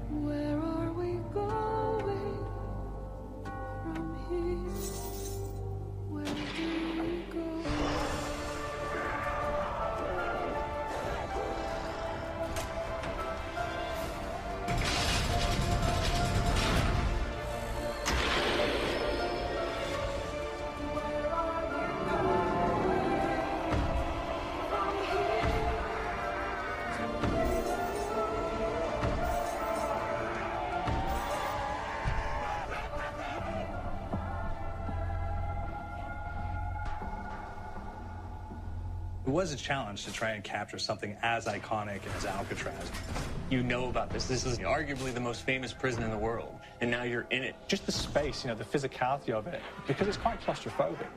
Where are we going from here? Where do we go? It was a challenge to try and capture something as iconic as Alcatraz. You know about this. This is arguably the most famous prison in the world, and now you're in it. Just the space, you know, the physicality of it, because it's quite claustrophobic.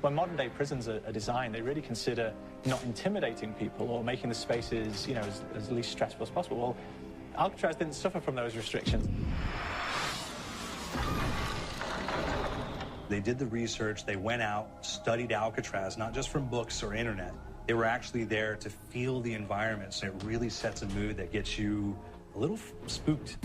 When modern-day prisons are designed, they really consider not intimidating people or making the spaces, you know, as least stressful as possible. Well, Alcatraz didn't suffer from those restrictions. They did the research, they went out, studied Alcatraz, not just from books or internet. They were actually there to feel the environment, so it really sets a mood that gets you a little spooked.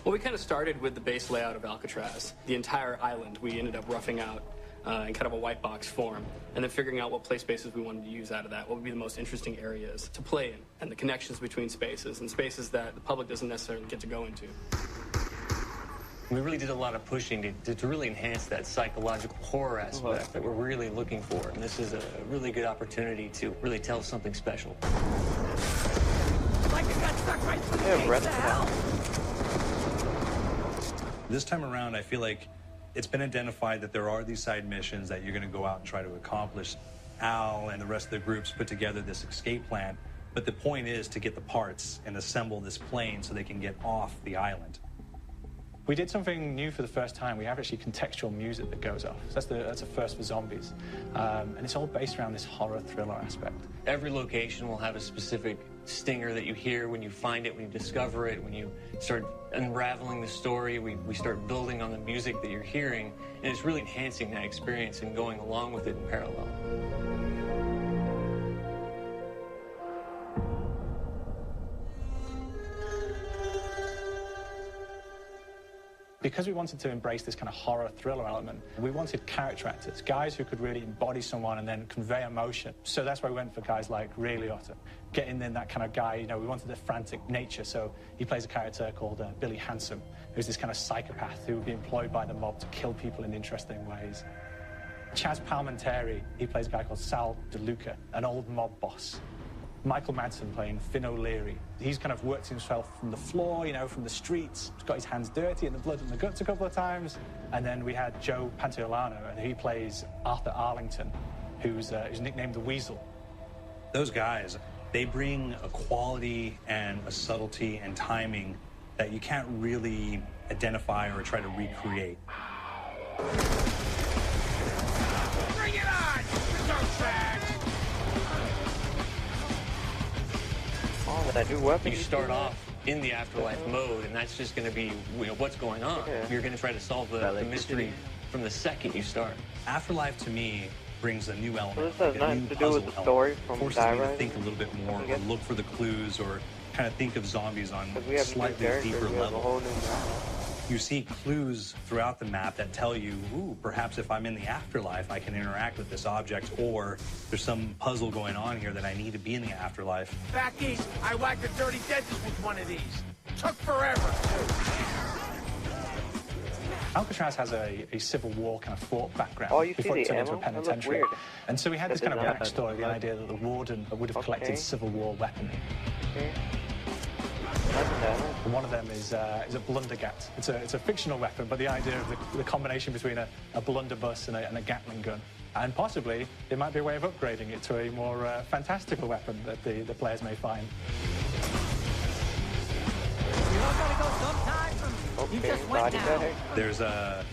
Well, we kind of started with the base layout of Alcatraz. The entire island we ended up roughing out in kind of a white box form, and then figuring out what play spaces we wanted to use out of that, what would be the most interesting areas to play in, and the connections between spaces, and spaces that the public doesn't necessarily get to go into. We really did a lot of pushing to really enhance that psychological horror aspect that we're really looking for. And this is a really good opportunity to really tell something special. Like you got stuck right through the gates of hell. This time around, I feel like it's been identified that there are these side missions that you're going to go out and try to accomplish. Al and the rest of the groups put together this escape plan, but the point is to get the parts and assemble this plane so they can get off the island. We did something new for the first time. We have actually contextual music that goes off. So that's a first for zombies. And it's all based around this horror thriller aspect. Every location will have a specific stinger that you hear when you find it, when you discover it, when you start unraveling the story. We start building on the music that you're hearing, and it's really enhancing that experience and going along with it in parallel. Because we wanted to embrace this kind of horror thriller element, we wanted character actors, guys who could really embody someone and then convey emotion. So that's why we went for guys like Ray Liotta. Getting in that kind of guy, you know, we wanted a frantic nature, so he plays a character called Billy Handsome, who's this kind of psychopath who would be employed by the mob to kill people in interesting ways. Chaz Palminteri, he plays a guy called Sal DeLuca, an old mob boss. Michael Madsen playing Finn O'Leary. He's kind of worked himself from the floor, you know, from the streets. He's got his hands dirty and the blood in the guts a couple of times. And then we had Joe Pantoliano, and he plays Arthur Arlington, who's nicknamed the Weasel. Those guys, they bring a quality and a subtlety and timing that you can't really identify or try to recreate. Bring it on! Dirtbags! That new weapon. You start off in the afterlife mode, and that's just going to be, you know, what's going on. Yeah. You're going to try to solve the mystery from the second you start. Afterlife, to me, brings a new element. So this has nothing to do with the story from forces me to Die think a little bit more, or look for the clues, or kind of think of zombies on we have slightly deeper we have a level. whole new map. You see clues throughout the map that tell you, ooh, perhaps if I'm in the afterlife, I can interact with this object, or there's some puzzle going on here that I need to be in the afterlife. Back east, I whacked a dirty dentist with one of these. Took forever. Alcatraz has a Civil War kind of fort background Oh, you see before it the turned into a ammo? That looks penitentiary. weird. And so we had this kind of design. backstory, the idea that the warden would have collected Civil War weaponry. Okay. And one of them is a blundergat. It's a fictional weapon, but the idea of the combination between a blunderbuss and a Gatling gun. And possibly, it might be a way of upgrading it to a more fantastical weapon that the players may find. You all gotta go sometime from... You just went now. There's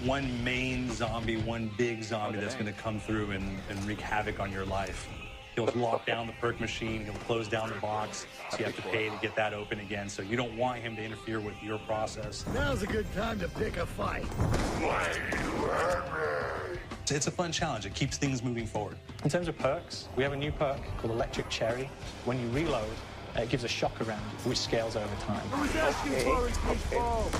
one main zombie, one big zombie that's going to come through and wreak havoc on your life. He'll lock down the perk machine, he'll close down the box, so you have to pay to get that open again. So you don't want him to interfere with your process. Now's a good time to pick a fight. It's a fun challenge. It keeps things moving forward. In terms of perks, we have a new perk called Electric Cherry. When you reload, It gives a shock around you, which scales over time. Who's asking for it, baseball?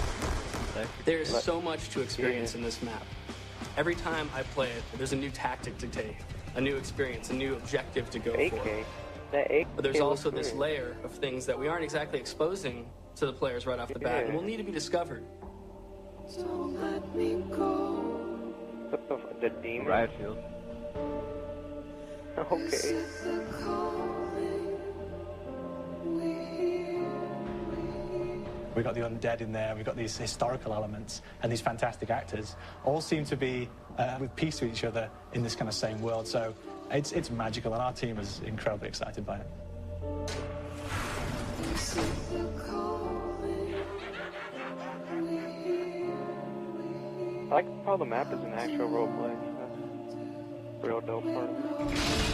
There's so much to experience in this map. Every time I play it, there's a new tactic to take, a new experience, a new objective to go for. That AK But there's also looks this great. layer of things that we aren't exactly exposing to the players right off the bat, and will need to be discovered. The demon. Riot shield. Okay. We've got the undead in there, we've got these historical elements, and these fantastic actors all seem to be with peace with each other in this kind of same world. So it's magical, and our team is incredibly excited by it. I like how the map is an actual role play. That's a real dope part of it.